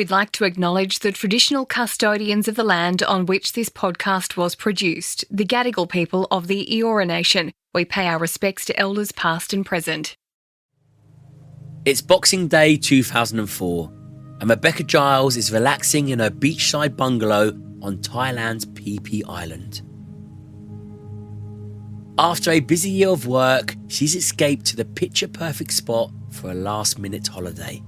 We'd like to acknowledge the traditional custodians of the land on which this podcast was produced, the Gadigal People of the Eora Nation. We pay our respects to elders past and present. It's Boxing Day 2004, and Rebekah Giles is relaxing in her beachside bungalow on Thailand's Phi Phi Island. After a busy year of work, she's escaped to the picture-perfect spot for a last-minute holiday.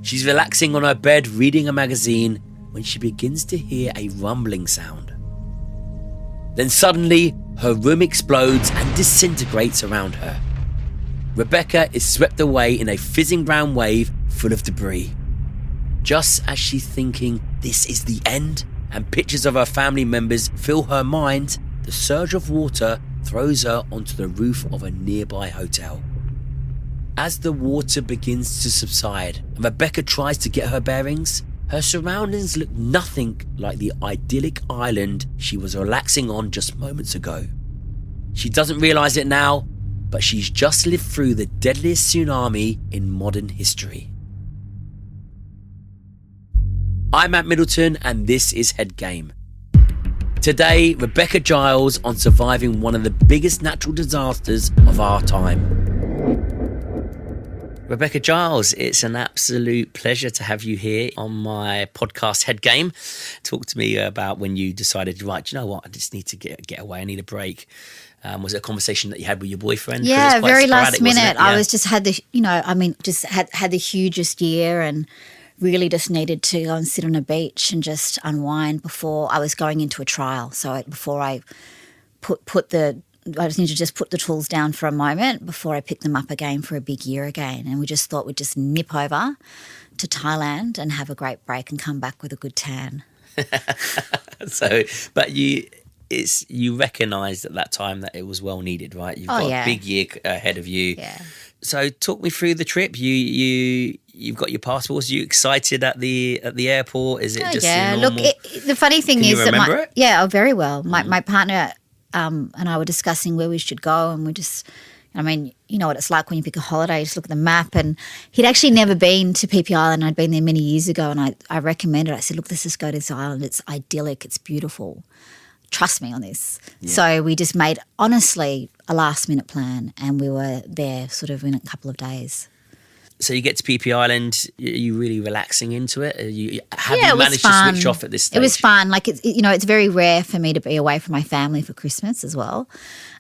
She's relaxing on her bed reading a magazine when she begins to hear a rumbling sound. Then suddenly, her room explodes and disintegrates around her. Rebekah is swept away in a fizzing brown wave full of debris. Just as she's thinking this is the end and pictures of her family members fill her mind, the surge of water throws her onto the roof of a nearby hotel. As the water begins to subside and Rebekah tries to get her bearings, her surroundings look nothing like the idyllic island she was relaxing on just moments ago. She doesn't realise it now, but she's just lived through the deadliest tsunami in modern history. I'm at Middleton and this is Head Game. Today, Rebekah Giles on surviving one of the biggest natural disasters of our time. Rebekah Giles, it's an absolute pleasure to have you here on my podcast Head Game. Talk to me about when you decided, right, you know what, I just need to get away, I need a break. Was it a conversation that you had with your boyfriend? Yeah, very last minute. Yeah. I was just had the, had the hugest year and really just needed to go and sit on a beach and just unwind before I was going into a trial. So before I I just need to just put the tools down for a moment before I pick them up again for a big year again. And we just thought we'd just nip over to Thailand and have a great break and come back with a good tan. But you recognised at that time that it was well needed, right? You've got a big year ahead of you. Yeah. So talk me through the trip. You've got your passports. Are you excited at the airport? Is it just normal? Look, the funny thing is that very well. My partner and I were discussing where we should go, and you know what it's like when you pick a holiday. You just look at the map, and he'd actually never been to Phi Phi Island. I'd been there many years ago, and I recommended it. I said, look, let's just go to this island. It's idyllic. It's beautiful. Trust me on this. Yeah. So we just made, honestly, a last-minute plan, and we were there sort of in a couple of days. So you get to Phi Phi Island, are you really relaxing into it? Have you managed to switch off at this stage? It was fun. Like, it's very rare for me to be away from my family for Christmas as well.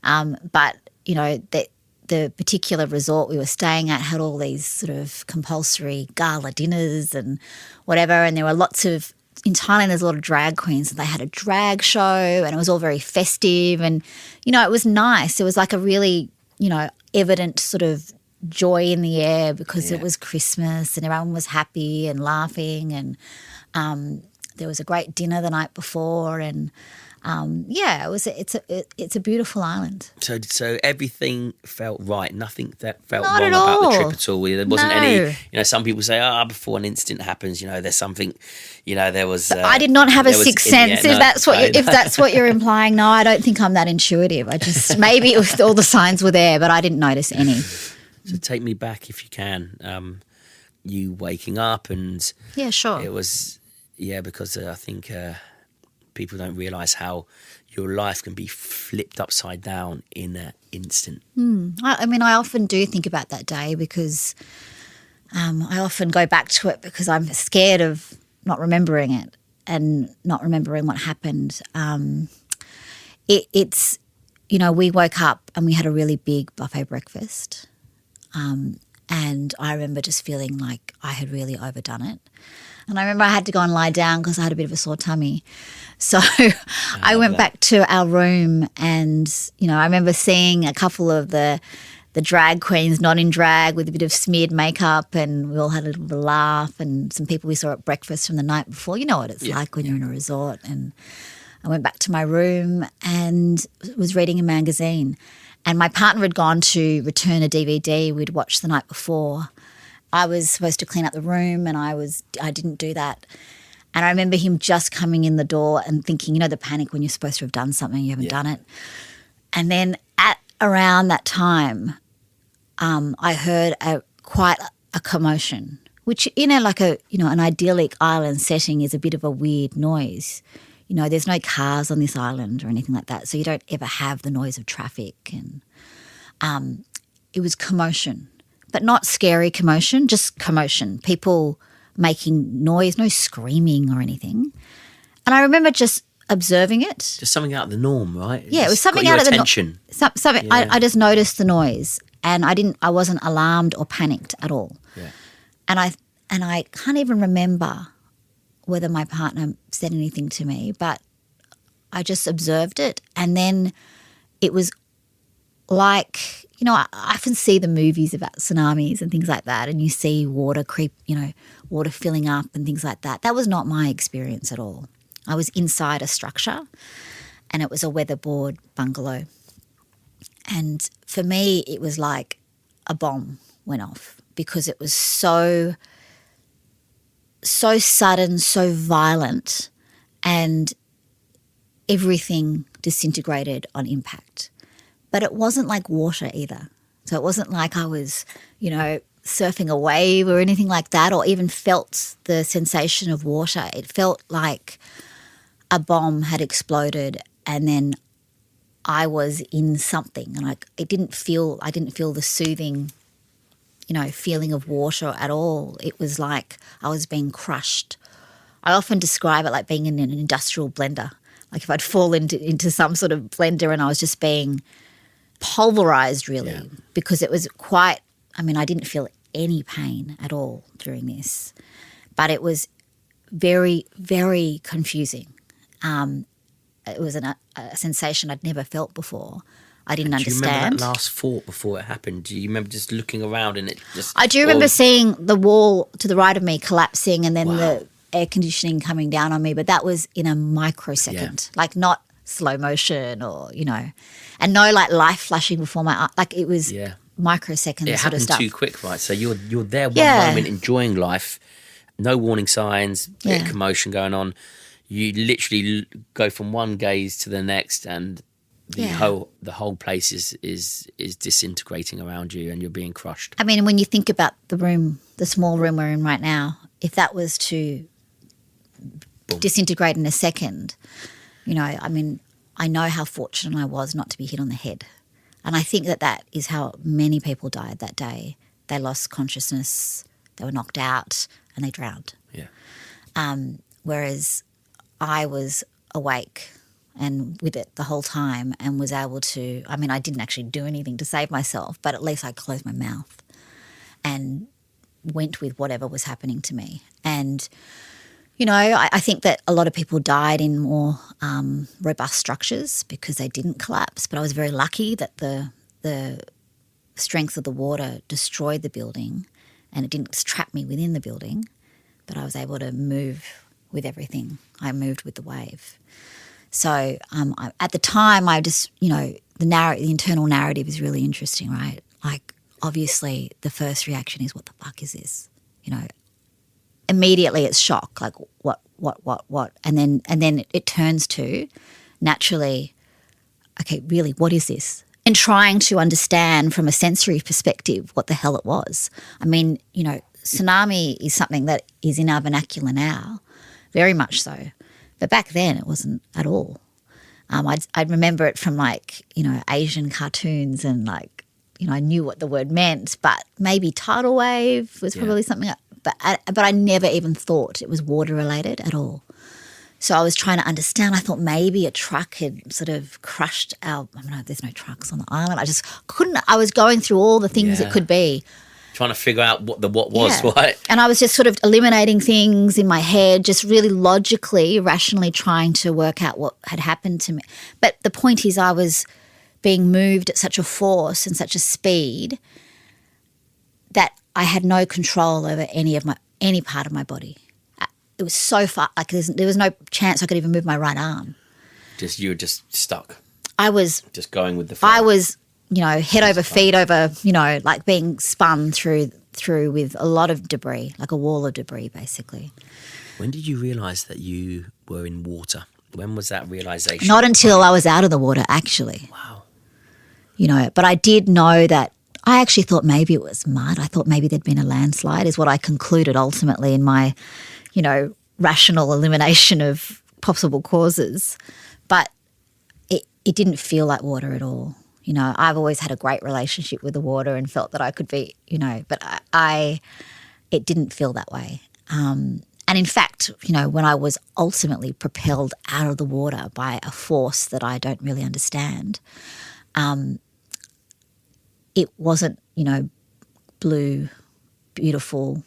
But, the particular resort we were staying at had all these sort of compulsory gala dinners and whatever, and there were lots of, in Thailand there's a lot of drag queens, and they had a drag show, and it was all very festive, and, it was nice. It was like a really, evident sort of joy in the air because it was Christmas and everyone was happy and laughing, and there was a great dinner the night before, and it's a beautiful island. So everything felt right. Nothing that felt Not wrong at all. about the trip at all. There wasn't No. any. Some people say, before an incident happens, there's something. There was. I did not have a sixth sense. If that's what you're implying, no, I don't think I'm that intuitive. I just maybe all the signs were there, but I didn't notice any. So take me back if you can. You waking up and yeah, sure. It was because I think people don't realise how your life can be flipped upside down in an instant. I often do think about that day because I often go back to it because I'm scared of not remembering it and not remembering what happened. We woke up and we had a really big buffet breakfast. And I remember just feeling like I had really overdone it. And I remember I had to go and lie down because I had a bit of a sore tummy. So I went back to our room and, I remember seeing a couple of the drag queens not in drag with a bit of smeared makeup, and we all had a little bit of laugh, and some people we saw at breakfast from the night before. You know what it's like when you're in a resort. And I went back to my room and was reading a magazine. And my partner had gone to return a DVD we'd watched the night before. I was supposed to clean up the room and I didn't do that. And I remember him just coming in the door and thinking, the panic when you're supposed to have done something, you haven't done it. And then at around that time, I heard quite a commotion which in an idyllic island setting is a bit of a weird noise. There's no cars on this island or anything like that, so you don't ever have the noise of traffic. And it was commotion, but not scary commotion, just commotion. People making noise, no screaming or anything. And I remember just observing it. Just something out of the norm, right? Yeah, it was something out of the norm. Something. Yeah. I just noticed the noise, and I wasn't alarmed or panicked at all. Yeah. And I can't even remember whether my partner said anything to me, but I just observed it. And then it was like, I often see the movies about tsunamis and things like that, and you see water water filling up and things like that. That was not my experience at all. I was inside a structure, and it was a weatherboard bungalow. And for me, it was like a bomb went off, because it was so sudden, so violent, and everything disintegrated on impact. But it wasn't like water either. So it wasn't like I was, surfing a wave or anything like that, or even felt the sensation of water. It felt like a bomb had exploded, and then I was in something, and I didn't feel the soothing, feeling of water at all. It was like I was being crushed. I often describe it like being in an industrial blender. Like if I'd fall into some sort of blender and I was just being pulverized, really, because it was quite, I didn't feel any pain at all during this, but it was very, very confusing. It was a sensation I'd never felt before. I didn't understand. Do you remember that last thought before it happened? Do you remember just looking around and it just... I do remember seeing the wall to the right of me collapsing, and then the air conditioning coming down on me, but that was in a microsecond, like not slow motion or, and no like life flashing before my eye. Like it was microsecond sort of stuff. It happened too quick, right? So you're there one moment enjoying life, no warning signs, bit of commotion going on. You literally go from one gaze to the next, and the whole place is disintegrating around you, and you're being crushed. When you think about the small room we're in right now, if that was to disintegrate in a second, I know how fortunate I was not to be hit on the head. And I think that is how many people died that day. They lost consciousness, they were knocked out, and they drowned. Yeah. Whereas I was awake and with it the whole time, and was able to, I didn't actually do anything to save myself, but at least I closed my mouth and went with whatever was happening to me. And, I think that a lot of people died in more robust structures because they didn't collapse, but I was very lucky that the strength of the water destroyed the building, and it didn't trap me within the building, but I was able to move with everything. I moved with the wave. So at the time, I just, the internal narrative is really interesting, right? Like, obviously, the first reaction is, what the fuck is this? Immediately it's shock, like what? And then it turns to, naturally, okay, really, what is this? And trying to understand from a sensory perspective what the hell it was. Tsunami is something that is in our vernacular now, very much so. But back then it wasn't at all. I'd remember it from Asian cartoons, and I knew what the word meant, but maybe tidal wave was probably something. But I never even thought it was water related at all. So I was trying to understand. I thought maybe a truck had sort of crushed there's no trucks on the island. I just couldn't. I was going through all the things it could be. Trying to figure out what was, right? And I was just sort of eliminating things in my head, just really logically, rationally trying to work out what had happened to me. But the point is, I was being moved at such a force and such a speed that I had no control over any part of my body. It was so far, there was no chance I could even move my right arm. You were just stuck. I was just going with the flow. I was, head over, feet over, like being spun through with a lot of debris, like a wall of debris, basically. When did you realise that you were in water? When was that realisation? Not until I was out of the water, actually. Wow. But I did know that I actually thought maybe it was mud. I thought maybe there'd been a landslide is what I concluded ultimately in my, rational elimination of possible causes. But it didn't feel like water at all. I've always had a great relationship with the water and felt that I could be, but it didn't feel that way. And in fact, when I was ultimately propelled out of the water by a force that I don't really understand, it wasn't, blue, beautiful,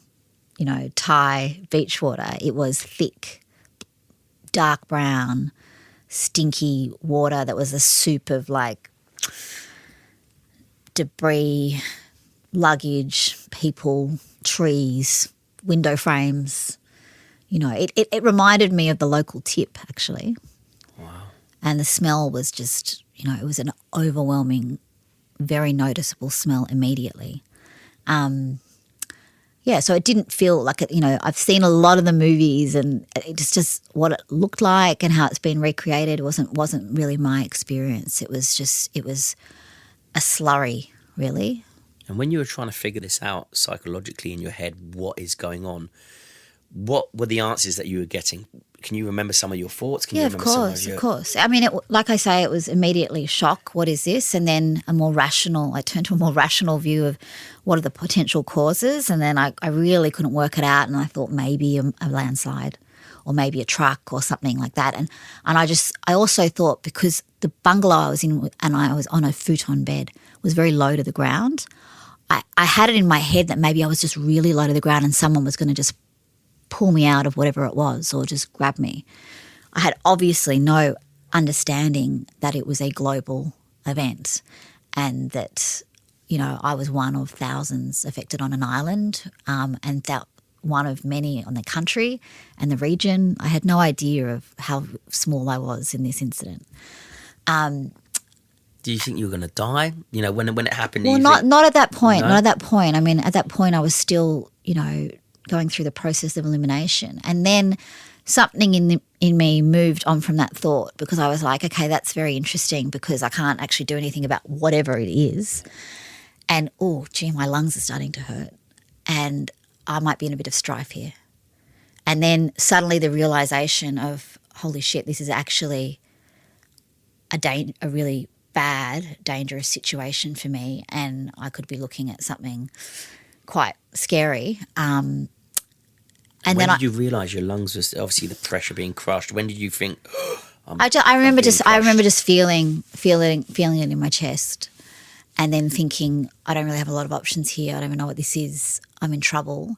Thai beach water. It was thick, dark brown, stinky water that was a soup of like debris, luggage, people, trees, window frames. It reminded me of the local tip actually. Wow. And the smell was just, it was an overwhelming, very noticeable smell immediately. So it didn't feel like it, I've seen a lot of the movies and it's just what it looked like and how it's been recreated wasn't really my experience. It was a slurry, really. And when you were trying to figure this out psychologically in your head, what is going on, what were the answers that you were getting? Can you remember some of your thoughts? Of course. I mean, like I say, it was immediately shock. What is this? And then I turned to a more rational view of what are the potential causes. And then I really couldn't work it out. And I thought maybe a landslide or maybe a truck or something like that. And I also thought because the bungalow I was in and I was on a futon bed was very low to the ground, I had it in my head that maybe I was just really low to the ground and someone was going to just pull me out of whatever it was or just grab me. I had obviously no understanding that it was a global event and that, I was one of thousands affected on an island and that one of many on the country and the region. I had no idea of how small I was in this incident. Do you think you were going to die? When it happened? Well, not at that point. No? Not at that point. I mean, at that point I was still, going through the process of elimination. And then something in me moved on from that thought because I was like, okay, that's very interesting because I can't actually do anything about whatever it is. And, my lungs are starting to hurt and I might be in a bit of strife here. And then suddenly the realisation of, holy shit, this is actually a really bad, dangerous situation for me and I could be looking at something quite scary. And when did you realise your lungs was obviously the pressure being crushed? When did you think? I remember just feeling it in my chest, and then thinking I don't really have a lot of options here. I don't even know what this is. I'm in trouble,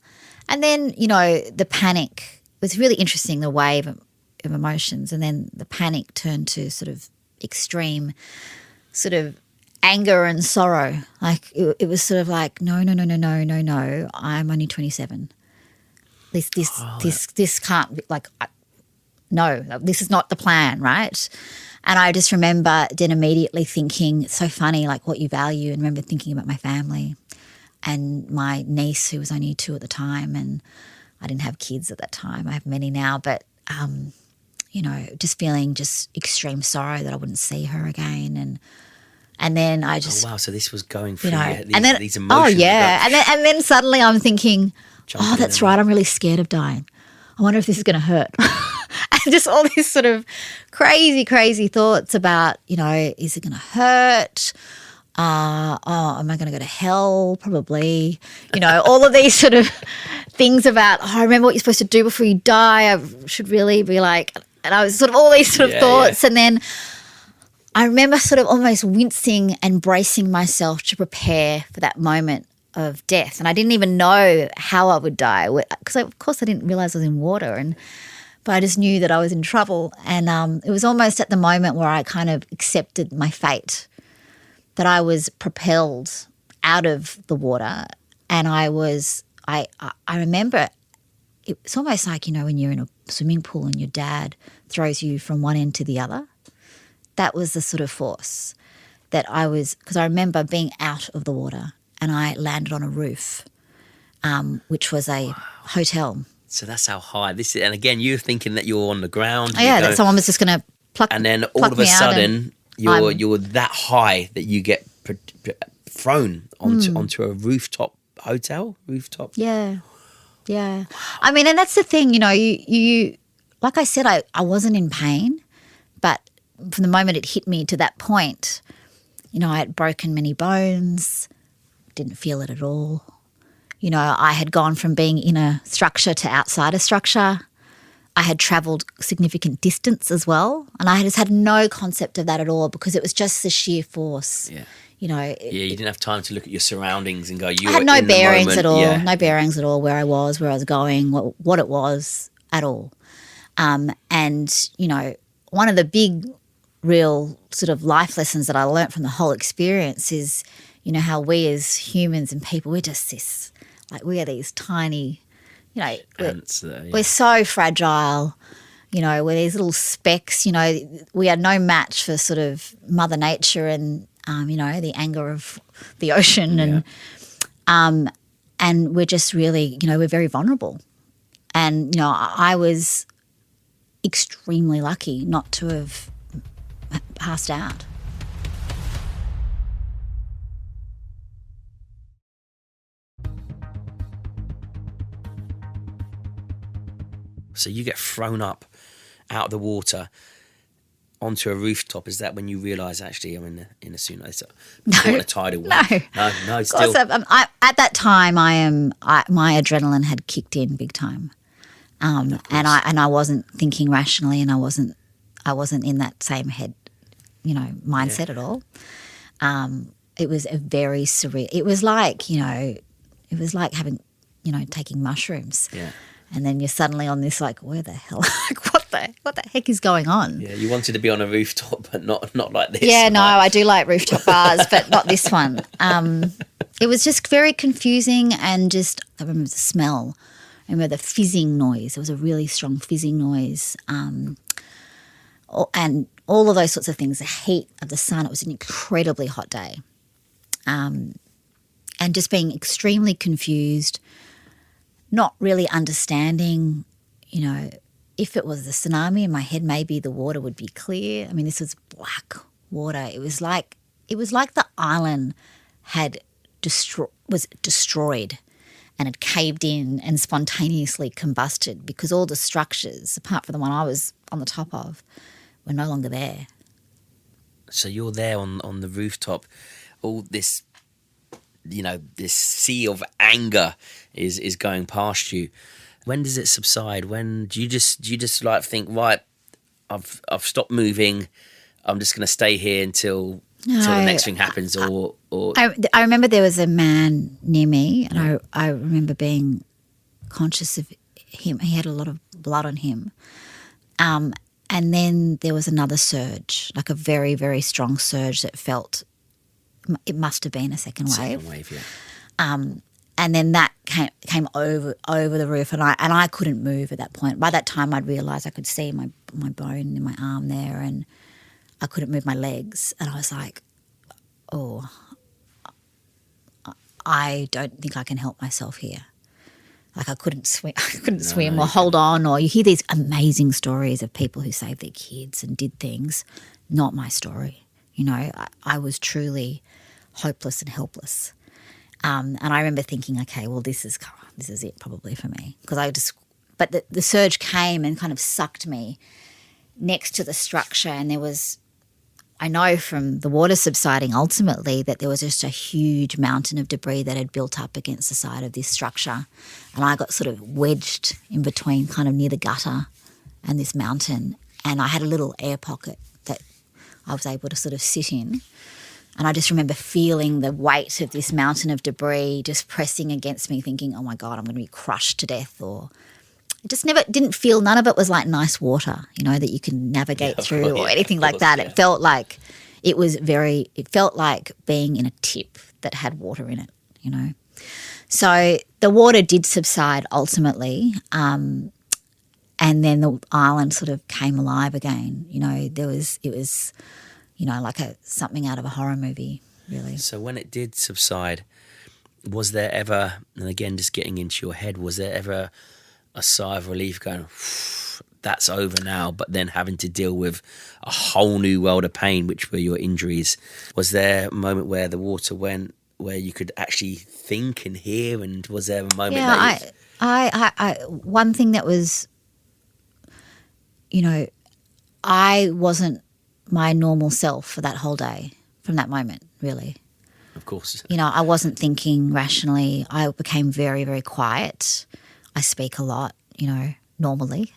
and then the panic was really interesting. The wave of emotions, and then the panic turned to sort of extreme, sort of anger and sorrow. Like it was sort of like, no, I'm only 27. This can't be, like, no, this is not the plan, right? And I just remember then immediately thinking, it's so funny, like what you value, and remember thinking about my family and my niece who was only 2 at the time, and I didn't have kids at that time. I have many now, but just feeling just extreme sorrow that I wouldn't see her again, and then I just so this was going through these emotions. Oh yeah, and then suddenly I'm thinking, that's right, I'm really scared of dying. I wonder if this is going to hurt. And just all these sort of crazy thoughts about, is it going to hurt? Am I going to go to hell? Probably. All of these sort of things about, I remember what you're supposed to do before you die. I should really be like, and I was sort of all these sort of thoughts. Yeah. And then I remember sort of almost wincing and bracing myself to prepare for that moment of death. And I didn't even know how I would die because, of course, I didn't realise I was in water, but I just knew that I was in trouble. And it was almost at the moment where I kind of accepted my fate, that I was propelled out of the water. And I remember it's almost like, when you're in a swimming pool and your dad throws you from one end to the other. That was the sort of force that I was, because I remember being out of the water and I landed on a roof, which was a hotel. So that's how high this is. And again, you're thinking that you're on the ground. That someone was just going to pluck me out. And then all of a sudden, you're that high that you get thrown onto a rooftop hotel? Yeah. I mean, and that's the thing, you like I said, I wasn't in pain, but from the moment it hit me to that point, I had broken many bones, didn't feel it at all. I had gone from being in a structure to outside a structure. I had travelled significant distance as well, and I just had no concept of that at all because it was just the sheer force. Yeah. You didn't have time to look at your surroundings and go, I had no bearings at all, Yeah. no bearings at all where I was going, what it was at all. And, one of the big real sort of life lessons that I learnt from the whole experience is, how we as humans and people, we're just this, like we are these tiny, we're so fragile, we're these little specks, we are no match for sort of Mother Nature and, the anger of the ocean and we're just really, we're very vulnerable. And, I was extremely lucky not to have passed out. So you get thrown up out of the water onto a rooftop. Is that when you realise, actually, I'm in a tsunami? In a tidal wave? No, still. At that time, my adrenaline had kicked in big time, and I wasn't thinking rationally, and I wasn't in that same head, mindset at all. It was a very surreal. It was like having, taking mushrooms. Yeah. And then you're suddenly on this, like, where the hell? Like, what the heck is going on? Yeah, you wanted to be on a rooftop, but not like this. Yeah, no, I do like rooftop bars, but not this one. It was just very confusing and just, I remember the smell. I remember the fizzing noise. There was a really strong fizzing noise. And all of those sorts of things, the heat of the sun. It was an incredibly hot day. And just being extremely confused, not really understanding, if it was the tsunami in my head, maybe the water would be clear. I mean, this was black water. It was like the island was destroyed and had caved in and spontaneously combusted because all the structures, apart from the one I was on the top of, were no longer there. So you're there on the rooftop, all this, this sea of anger is going past you. When does it subside? When do you just like think, right, I've stopped moving, I'm just going to stay here until the next thing happens? Or I remember there was a man near me, and I remember being conscious of him. He had a lot of blood on him. And then there was another surge, like a very, very strong surge that felt, it must have been a second wave. Second wave, yeah. And then that came over the roof, and I couldn't move at that point. By that time, I'd realised I could see my bone in my arm there, and I couldn't move my legs. And I was like, oh, I don't think I can help myself here. Like I couldn't swim. Swim or hold on. Or you hear these amazing stories of people who saved their kids and did things. Not my story. I was truly hopeless and helpless. And I remember thinking, okay, well, this is it probably for me. But the surge came and kind of sucked me next to the structure, and I know from the water subsiding ultimately that there was just a huge mountain of debris that had built up against the side of this structure, and I got sort of wedged in between, kind of near the gutter and this mountain, and I had a little air pocket that I was able to sort of sit in. And I just remember feeling the weight of this mountain of debris just pressing against me, thinking, oh my God, I'm going to be crushed to death. Or it just didn't feel, none of it was like nice water, that you can navigate through or anything like that. Yeah. It felt like it felt like being in a tip that had water in it, So the water did subside ultimately. And then the island sort of came alive again. It was like something out of a horror movie, really. So when it did subside, was there ever, and again, just getting into your head, was there ever a sigh of relief going, that's over now, but then having to deal with a whole new world of pain, which were your injuries? Was there a moment where the water went, where you could actually think and hear? And was there a moment Yeah, that I one thing that was, I wasn't my normal self for that whole day from that moment, really. of course, I wasn't thinking rationally. I became very, very quiet. I speak a lot, normally.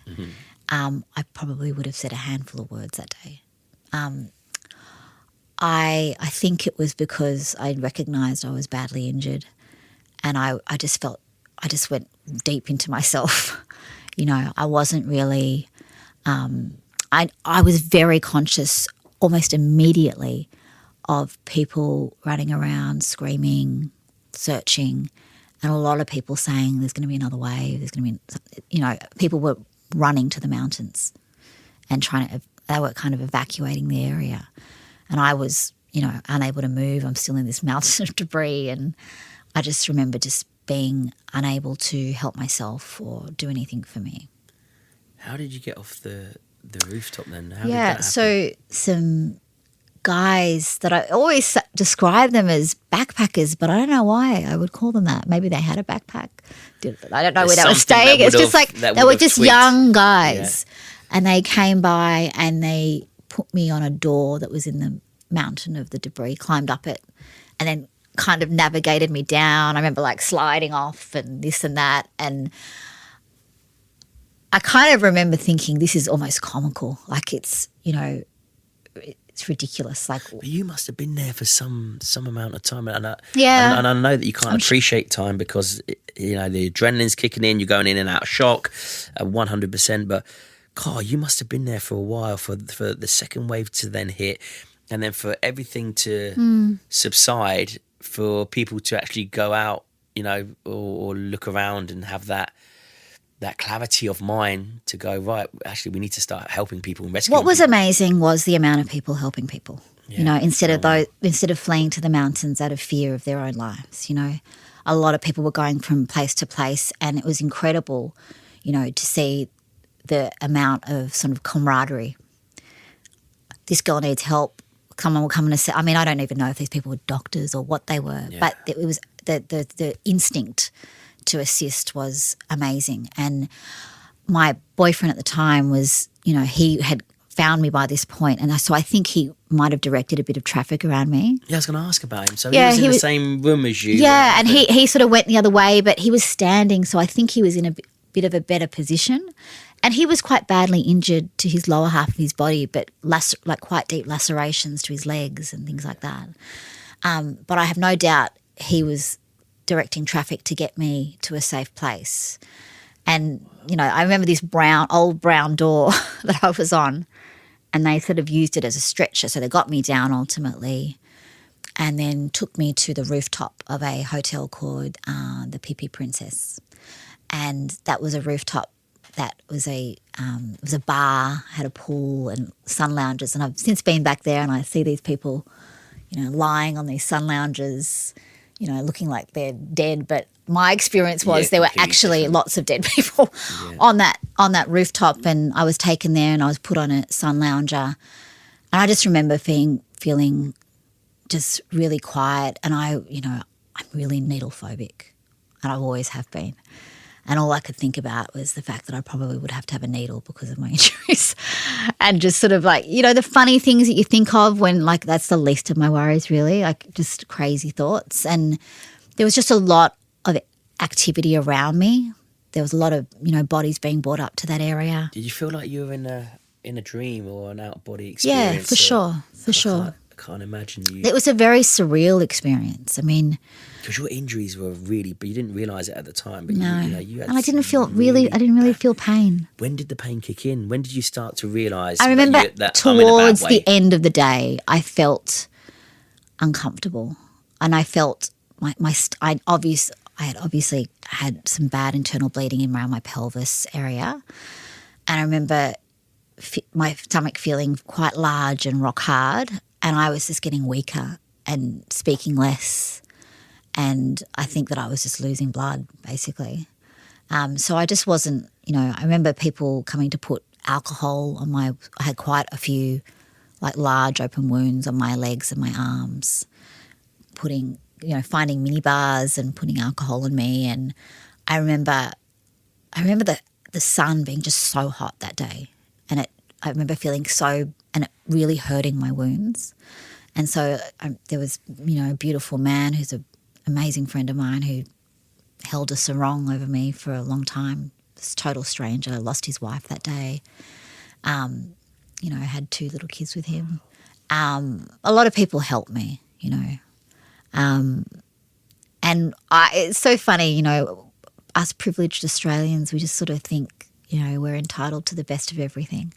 I probably would have said a handful of words that day. I think it was because I recognised I was badly injured, and I just went deep into myself. I wasn't really. I was very conscious almost immediately of people running around, screaming, searching, and a lot of people saying there's going to be another wave. There's going to be, people were running to the mountains and they were kind of evacuating the area. And I was, unable to move. I'm still in this mountain of debris, and I just remember just being unable to help myself or do anything for me. how did you get off the rooftop then? How did that happen? So some guys that I always describe them as backpackers, but I don't know why I would call them that. Maybe they had a backpack. I don't know There's where they were something staying. that It's just like that they would were have just twigged. young guys, and they came by and they put me on a door that was in the mountain of the debris, climbed up it, and then kind of navigated me down. I remember like sliding off and this and that, and I kind of remember thinking this is almost comical. Like it's it's ridiculous. Like, But you must have been there for some amount of time, and I know that you can't appreciate time because the adrenaline's kicking in. You're going in and out of shock, 100%. But God, you must have been there for a while for the second wave to then hit, and then for everything to subside, for people to actually go out, or look around and have that clarity of mind to go, right, actually we need to start helping people and rescuing what was people. amazing was the amount of people helping people. Instead of fleeing to the mountains out of fear of their own lives. A lot of people were going from place to place, and it was incredible, to see the amount of sort of camaraderie. This girl needs help. Someone will come and assist. I mean, I don't even know if these people were doctors or what they were, but it was the instinct to assist was amazing. And my boyfriend at the time was, he had found me by this point, and so I think he might have directed a bit of traffic around me. Yeah, I was going to ask about him. So he was in the same room as you. Yeah, and he sort of went the other way, but he was standing, so I think he was in a bit of a better position. And he was quite badly injured to his lower half of his body, but quite deep lacerations to his legs and things like that. But I have no doubt he was directing traffic to get me to a safe place. And, I remember this old brown door that I was on, and they sort of used it as a stretcher. So they got me down ultimately and then took me to the rooftop of a hotel called the Phi Phi Princess. And that was a rooftop that was it was a bar, had a pool and sun lounges. And I've since been back there and I see these people, lying on these sun lounges, looking like they're dead. But my experience was there were actually different. lots of dead people on that rooftop, and I was taken there and I was put on a sun lounger. And I just remember feeling just really quiet, and I'm really needle phobic, and I always have been. And all I could think about was the fact that I probably would have to have a needle because of my injuries. And just sort of like, the funny things that you think of when that's the least of my worries really, just crazy thoughts. And there was just a lot of activity around me. There was a lot of, bodies being brought up to that area. Did you feel like you were in a dream or an out-of-body experience? Yeah, for sure. I can't imagine you. It was a very surreal experience. I mean, because your injuries were really, but you didn't realise it at the time. But no, you had and I didn't really feel pain. When did the pain kick in? When did you start to realise? I remember that towards the end of the day, I felt uncomfortable, and I felt I had obviously had some bad internal bleeding around my pelvis area, and I remember my stomach feeling quite large and rock hard, and I was just getting weaker and speaking less. And I think that I was just losing blood, basically. So I just wasn't, I remember people coming to put alcohol on I had quite a few large open wounds on my legs and my arms, putting finding minibars and putting alcohol in me. And I remember the sun being just so hot that day, and I remember feeling and it really hurting my wounds. And so there was, a beautiful man who's an amazing friend of mine who held a sarong over me for a long time. This total stranger, lost his wife that day. Had 2 little kids with him. A lot of people helped me, and it's so funny, us privileged Australians, we just sort of think, we're entitled to the best of everything.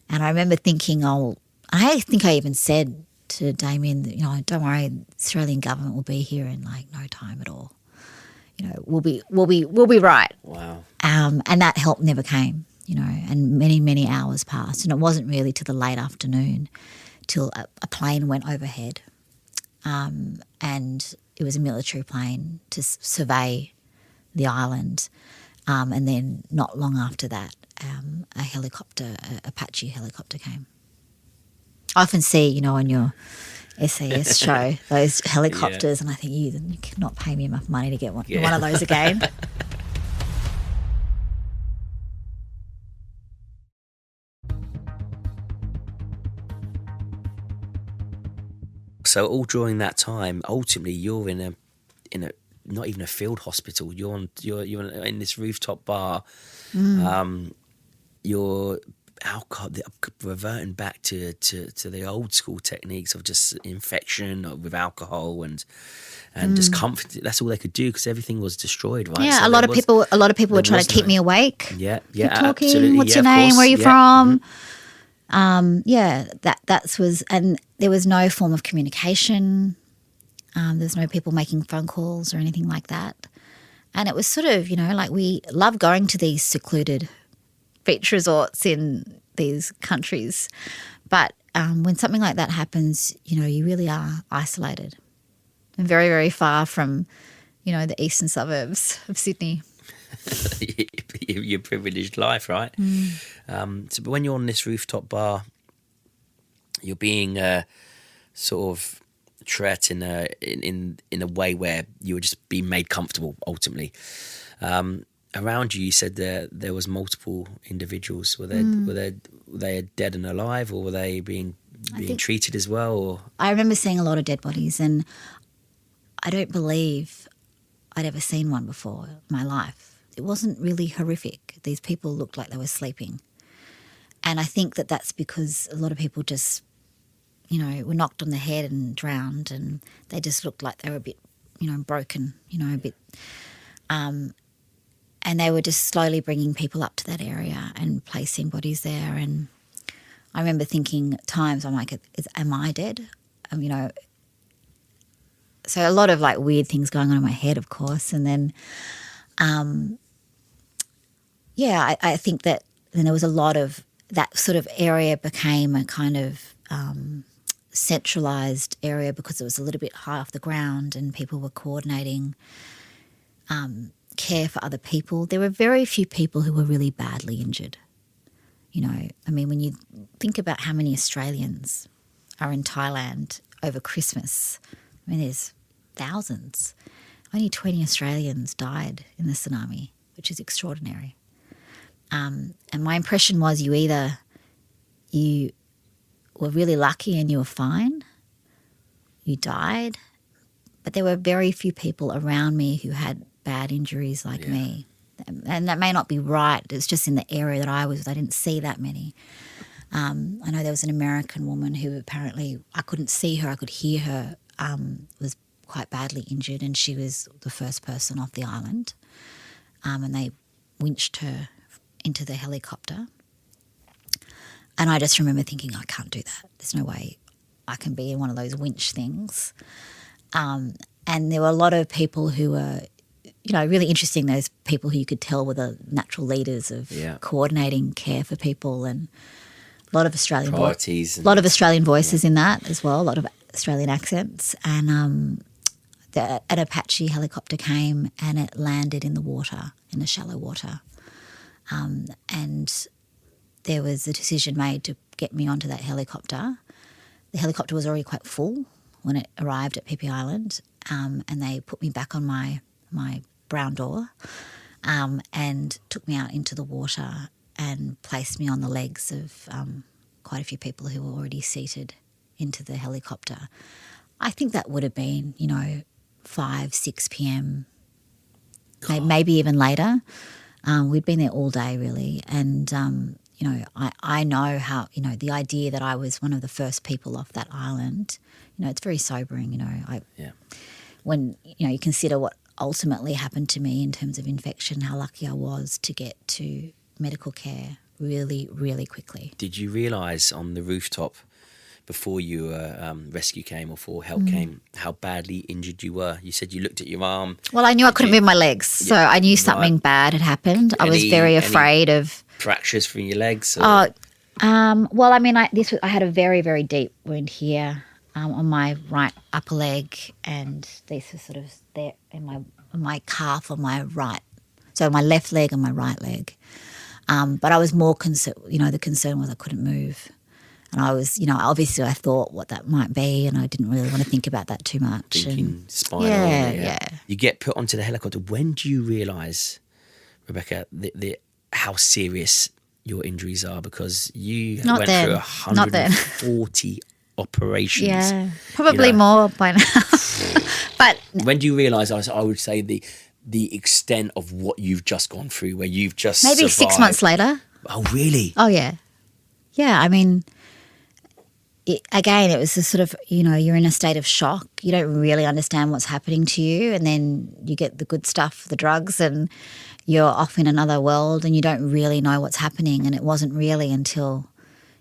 And I remember thinking, I think I even said to Damien, don't worry, the Australian government will be here in like no time at all. We'll be right. Wow. And that help never came, and many, many hours passed. And it wasn't really till the late afternoon till a plane went overhead. And it was a military plane to survey the island. And then not long after that, a helicopter, Apache helicopter came. I often see, on your SAS show, those helicopters, and I think you cannot pay me enough money to get one of those again. So all during that time, ultimately, you're in a not even a field hospital. You're in this rooftop bar. You're alcohol, reverting back to the old school techniques of just infection with alcohol and just comfort. That's all they could do because everything was destroyed, right? Yeah, so a lot of people were trying to keep me awake. Yeah, Keep talking. Absolutely. What's yeah, your name? course. Where are you Yeah. from? And there was no form of communication. There's no people making phone calls or anything like that. And it was sort of, like we love going to these secluded beach resorts in these countries. But when something like that happens, you really are isolated and very, very far from, the eastern suburbs of Sydney. Your privileged life, right? But when you're on this rooftop bar, you're being sort of treated in a way where you were just being made comfortable. Ultimately, around you said there was multiple individuals. Were they dead and alive, or were they being treated as well? Or? I remember seeing a lot of dead bodies, and I don't believe I'd ever seen one before in my life. It wasn't really horrific. These people looked like they were sleeping. And I think that's because a lot of people just, were knocked on the head and drowned, and they just looked like they were a bit, broken, a bit. And they were just slowly bringing people up to that area and placing bodies there. And I remember thinking at times, I'm like, am I dead? So a lot of like weird things going on in my head, of course. And then, I think that then there was a lot of that sort of area became a kind of centralised area because it was a little bit high off the ground and people were coordinating care for other people. There were very few people who were really badly injured. When you think about how many Australians are in Thailand over Christmas, there's thousands. Only 20 Australians died in the tsunami, which is extraordinary. And my impression was you were really lucky and you were fine, you died, but there were very few people around me who had bad injuries like me. And that may not be right. It's just in the area that I was, I didn't see that many. I know there was an American woman who apparently, I couldn't see her, I could hear her, was quite badly injured, and she was the first person off the island. And they winched her into the helicopter. And I just remember thinking, I can't do that. There's no way I can be in one of those winch things. And there were a lot of people who were, really interesting, those people who you could tell were the natural leaders of coordinating care for people, and a lot of Australian voices in that as well, a lot of Australian accents. And an Apache helicopter came and it landed in the water, in the shallow water. And there was a decision made to get me onto that helicopter. The helicopter was already quite full when it arrived at Phi Phi Island, and they put me back on my brown door and took me out into the water and placed me on the legs of quite a few people who were already seated into the helicopter. I think that would have been, 5, 6 p.m, maybe even later. We'd been there all day really, and I know how, the idea that I was one of the first people off that island, it's very sobering, when, you consider what ultimately happened to me in terms of infection, how lucky I was to get to medical care really, really quickly. Did you realise on the rooftop before your rescue came or before help came how badly injured you were? You said you looked at your arm. Well, I knew I couldn't move my legs, so I knew something bad had happened. I was very afraid of fractures from your legs. Well, I mean, I had a very, very deep wound here on my right upper leg, and this was sort of there in my calf on my right, so my left leg and my right leg. But I was more concerned. The concern was I couldn't move. And I was, obviously I thought what that might be, and I didn't really want to think about that too much. Thinking spinal. Yeah. You get put onto the helicopter. When do you realise, Rebekah, how serious your injuries are? Because you went through 140 operations. Yeah, probably more by now. But when do you realise, I would say, the extent of what you've just gone through, where you've just maybe survived? 6 months later. Oh, really? Oh, yeah. Yeah, I mean... Again, it was a sort of, you're in a state of shock. You don't really understand what's happening to you, and then you get the good stuff, the drugs, and you're off in another world and you don't really know what's happening. And it wasn't really until,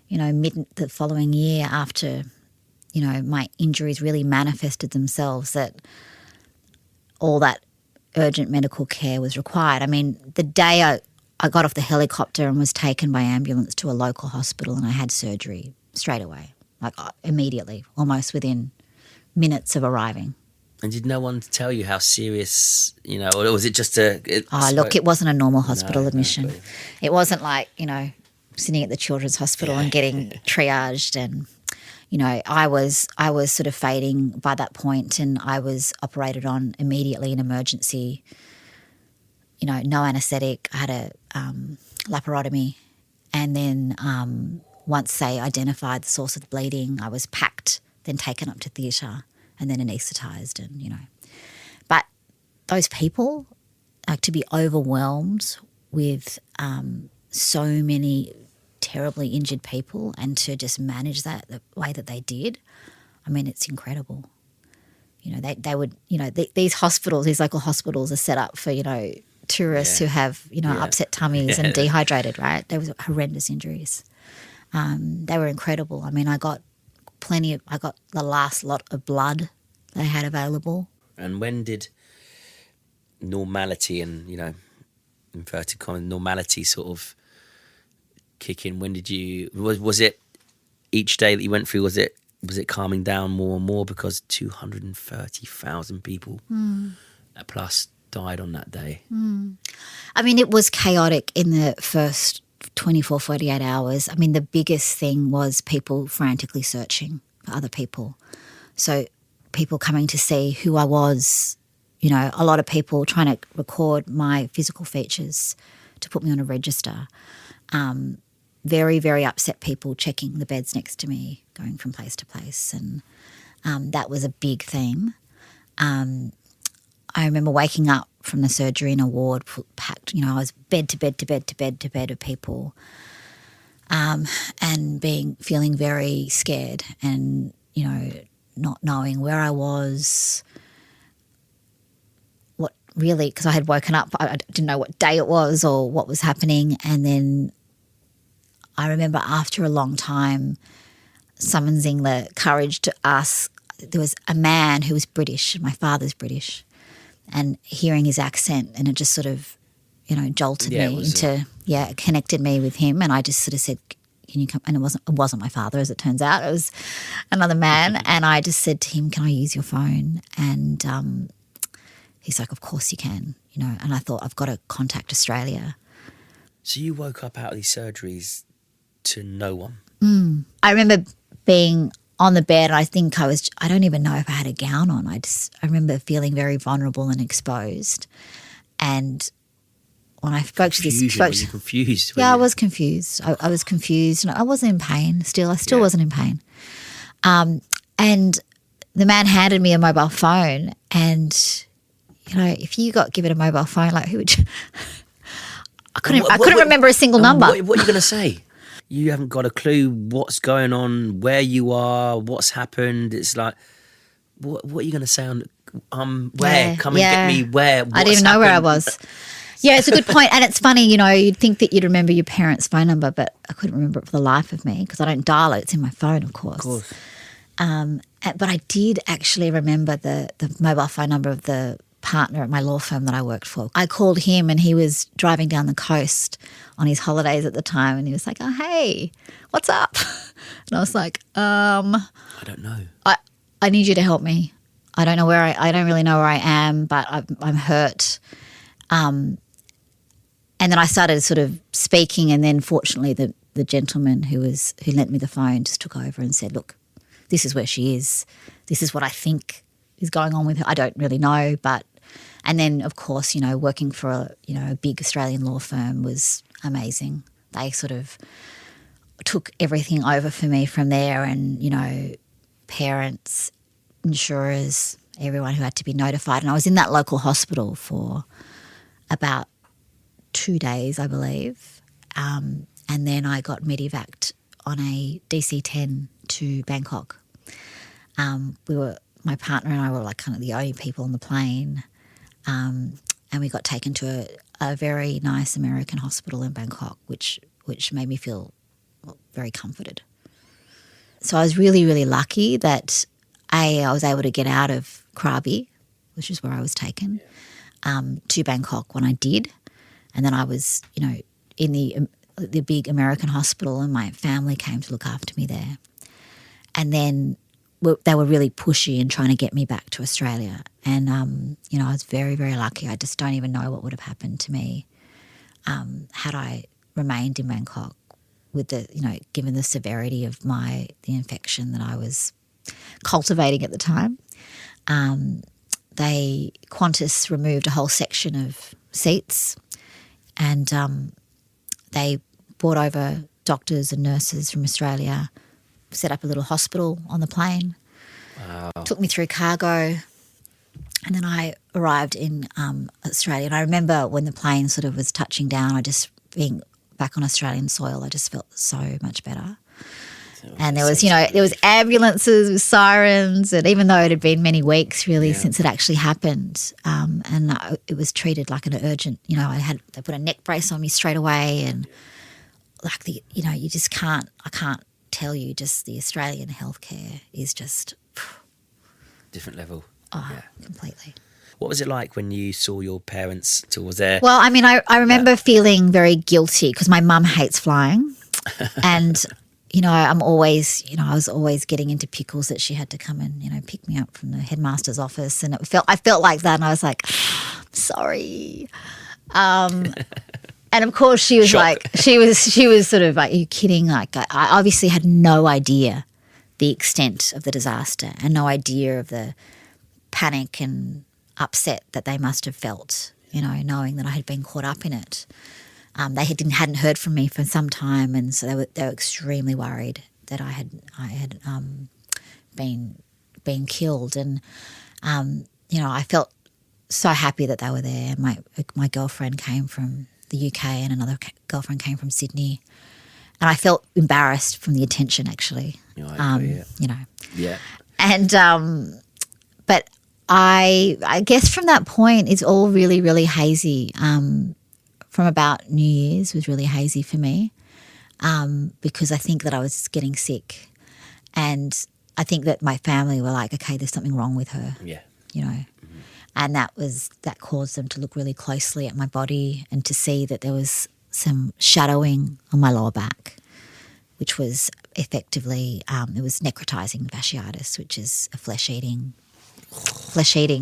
mid the following year after, my injuries really manifested themselves that all that urgent medical care was required. I mean, the day I got off the helicopter and was taken by ambulance to a local hospital, and I had surgery straight away. Like immediately, almost within minutes of arriving. And did no one tell you how serious, or was it just it wasn't a normal hospital admission. No, it wasn't like, sitting at the children's hospital and getting triaged, and, I was sort of fading by that point, and I was operated on immediately in emergency, no anaesthetic. I had a laparotomy, and then once they identified the source of the bleeding, I was packed, then taken up to theatre and then anaesthetised, and, But those people, like, to be overwhelmed with so many terribly injured people and to just manage that the way that they did, I mean, it's incredible. They would, these hospitals, these local hospitals are set up for, tourists who have, upset tummies and dehydrated, right? There was horrendous injuries. They were incredible. I mean, I got the last lot of blood they had available. And when did normality and, inverted commas, normality sort of kick in? When did was it each day that you went through, was it calming down more and more, because 230,000 people plus died on that day? I mean, it was chaotic in the first 24, 48 hours. I mean, the biggest thing was people frantically searching for other people. So people coming to see who I was, a lot of people trying to record my physical features to put me on a register. Very, very upset people checking the beds next to me, going from place to place. And that was a big theme. I remember waking up from the surgery in a ward packed, I was bed to bed to bed to bed to bed of people, and feeling very scared and, not knowing where I was, what really, because I had woken up, I didn't know what day it was or what was happening. And then I remember after a long time summoning the courage to ask, there was a man who was British, my father's British, and hearing his accent, and it just sort of, jolted me connected me with him. And I just sort of said, can you come? And it wasn't my father, as it turns out. It was another man. And I just said to him, can I use your phone? And he's like, of course you can, and I thought, I've got to contact Australia. So you woke up out of these surgeries to no one? I remember being on the bed. I think I don't even know if I had a gown on. I remember feeling very vulnerable and exposed. And when I spoke to this... Were you confused? Yeah, I was confused. I was confused. And I wasn't in pain still. I still wasn't in pain. And the man handed me a mobile phone, and, you know, if you got given a mobile phone, like, who would you... I couldn't remember a single number. What are you going to say? You haven't got a clue what's going on, where you are, what's happened. It's like, what are you going to say on, where? Come and get me where? I didn't even know where I was. Yeah, it's a good point. And it's funny, you know, you'd think that you'd remember your parents' phone number, but I couldn't remember it for the life of me because I don't dial it. It's in my phone, of course. Of course. But I did actually remember the mobile phone number of the partner at my law firm that I worked for. I called him, and he was driving down the coast on his holidays at the time, and he was like, "Oh, hey, what's up?" And I was like, I don't know. I need you to help me. I don't know I don't really know where I am, but I'm hurt." And then I started sort of speaking, and then fortunately the gentleman who lent me the phone just took over and said, "Look, this is where she is. This is what I think is going on with her. I don't really know, but..." And then, of course, you know, working for a big Australian law firm was amazing. They sort of took everything over for me from there, and, you know, parents, insurers, everyone who had to be notified. And I was in that local hospital for about 2 days, I believe. And then I got medevaced on a DC-10 to Bangkok. My partner and I were like kind of the only people on the plane. And we got taken to a very nice American hospital in Bangkok, which made me feel very comforted. So I was really, really lucky that I was able to get out of Krabi, which is where I was taken, to Bangkok when I did. And then I was, you know, in the big American hospital, and my family came to look after me there. And then they were really pushy and trying to get me back to Australia. And, you know, I was very, very lucky. I just don't even know what would have happened to me had I remained in Bangkok with given the severity of the infection that I was cultivating at the time. Qantas removed a whole section of seats, and they brought over doctors and nurses from Australia, set up a little hospital on the plane. Wow. Took me through cargo, and then I arrived in Australia. And I remember when the plane sort of was touching down, being back on Australian soil, I just felt so much better. And there was ambulances with sirens, and even though it had been many weeks really since it actually happened, it was treated like an urgent. You know, they put a neck brace on me straight away, and I can't tell you, just the Australian healthcare is just different level. Oh, yeah. Completely. What was it like when you saw your parents? Was there? Well, I mean, I remember feeling very guilty because my mum hates flying, and you know, I was always getting into pickles that she had to come and, you know, pick me up from the headmaster's office, and I felt like that, and I was like, sorry. And of course she was like, she was sort of like, are you kidding? Like, I obviously had no idea the extent of the disaster and no idea of the panic and upset that they must have felt, you know, knowing that I had been caught up in it. They hadn't heard from me for some time, and so they were extremely worried that I had been killed. And you know, I felt so happy that they were there. My girlfriend came from the UK, and another girlfriend came from Sydney, and I felt embarrassed from the attention, actually. You know. Yeah. And but I guess from that point, it's all really, really hazy. From about New Year's was really hazy for me, because I think that I was getting sick, and I think that my family were like, okay, there's something wrong with her. Yeah. You know. Mm-hmm. And that caused them to look really closely at my body and to see that there was some shadowing on my lower back, which was effectively, it was necrotizing fasciitis, which is a flesh-eating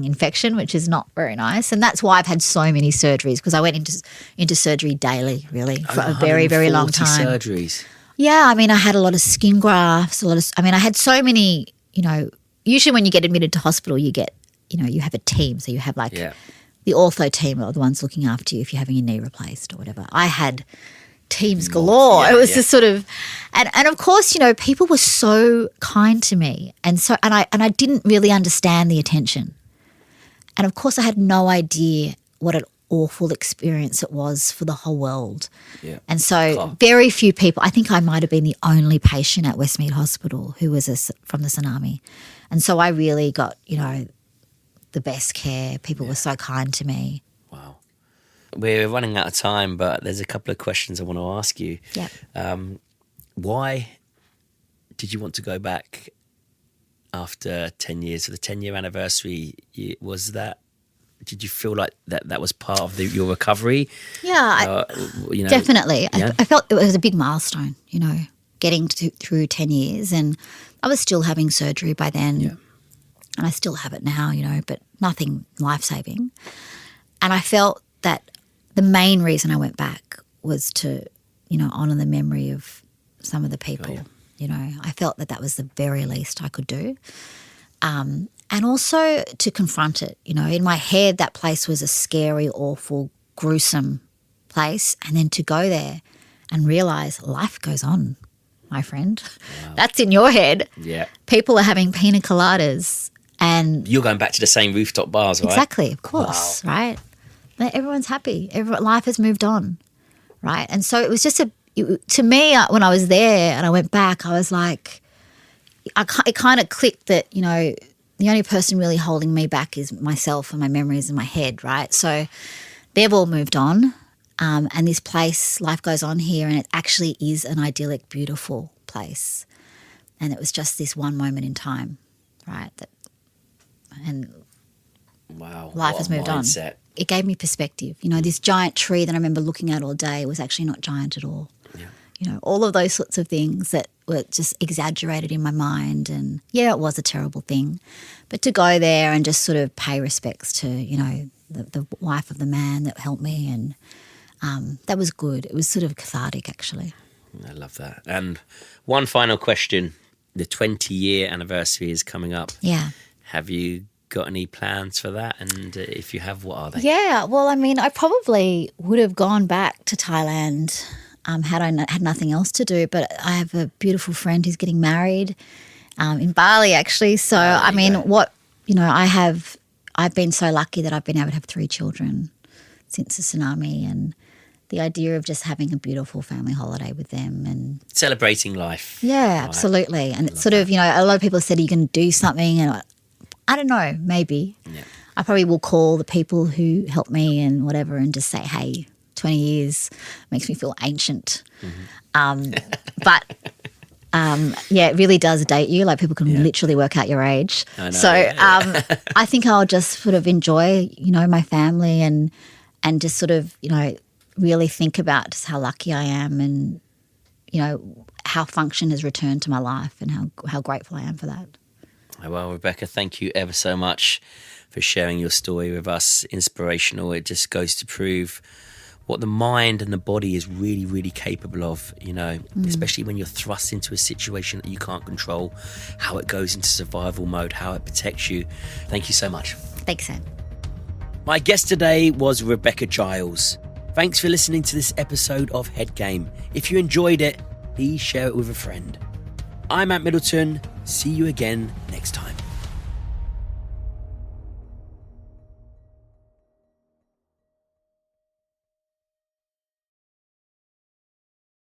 infection, which is not very nice. And that's why I've had so many surgeries, because I went into surgery daily, really, for a very, very long time. 140 surgeries. Yeah, I mean, I had a lot of skin grafts, I had so many, usually when you get admitted to hospital, you get, you have a team. So you have like the ortho team are the ones looking after you if you're having your knee replaced or whatever. I had teams galore. It was just sort of, and of course, people were so kind to me. And I didn't really understand the attention. And of course, I had no idea what an awful experience it was for the whole world. Yeah. And so very few people, I think I might have been the only patient at Westmead Hospital who was from the tsunami. And so I really got, the best care. People were so kind to me. Wow. We're running out of time, but there's a couple of questions I want to ask you. Yeah. Why did you want to go back after 10 years? For the 10-year anniversary, was that, did you feel like that was part of your recovery? Yeah, definitely. Yeah? I felt it was a big milestone, getting through 10 years. And I was still having surgery by then. Yeah. And I still have it now, but nothing life-saving. And I felt that the main reason I went back was to, honour the memory of some of the people. Oh, yeah. I felt that was the very least I could do. And also to confront it. In my head, that place was a scary, awful, gruesome place. And then to go there and realise life goes on, my friend. Wow. That's in your head. Yeah. People are having pina coladas. And you're going back to the same rooftop bars, right? Exactly, of course, right? Everyone's happy. Life has moved on, right? And so it was just to me, when I was there and I went back, I was like, it kind of clicked that, the only person really holding me back is myself and my memories in my head, right? So they've all moved on, and this place, life goes on here, and it actually is an idyllic, beautiful place. And it was just this one moment in time, right? And wow, life has moved mindset. On. It gave me perspective. This giant tree that I remember looking at all day was actually not giant at all. Yeah. All of those sorts of things that were just exaggerated in my mind. And yeah, it was a terrible thing. But to go there and just sort of pay respects to, the wife of the man that helped me, and that was good. It was sort of cathartic, actually. I love that. And one final question. The 20-year anniversary is coming up. Yeah. Have you got any plans for that? And if you have, what are they? Yeah, well, I probably would have gone back to Thailand had I had nothing else to do. But I have a beautiful friend who's getting married in Bali, actually. So, I've been so lucky that I've been able to have 3 children since the tsunami, and the idea of just having a beautiful family holiday with them and celebrating life. Yeah, absolutely. And it's sort of, a lot of people said you can do something, and I don't know, maybe. Yeah. I probably will call the people who helped me and whatever and just say, hey, 20 years makes me feel ancient. Mm-hmm. Yeah, it really does date you. Like people can literally work out your age. I know, so I think I'll just sort of enjoy, my family and just sort of, really think about just how lucky I am and, how function has returned to my life and how grateful I am for that. Well, Rebekah, thank you ever so much for sharing your story with us. Inspirational. It just goes to prove what the mind and the body is really, really capable of, especially when you're thrust into a situation that you can't control, how it goes into survival mode, how it protects you. Thank you so much. Thanks, Sam. My guest today was Rebekah Giles. Thanks for listening to this episode of Head Game. If you enjoyed it, please share it with a friend. I'm at Middleton. See you again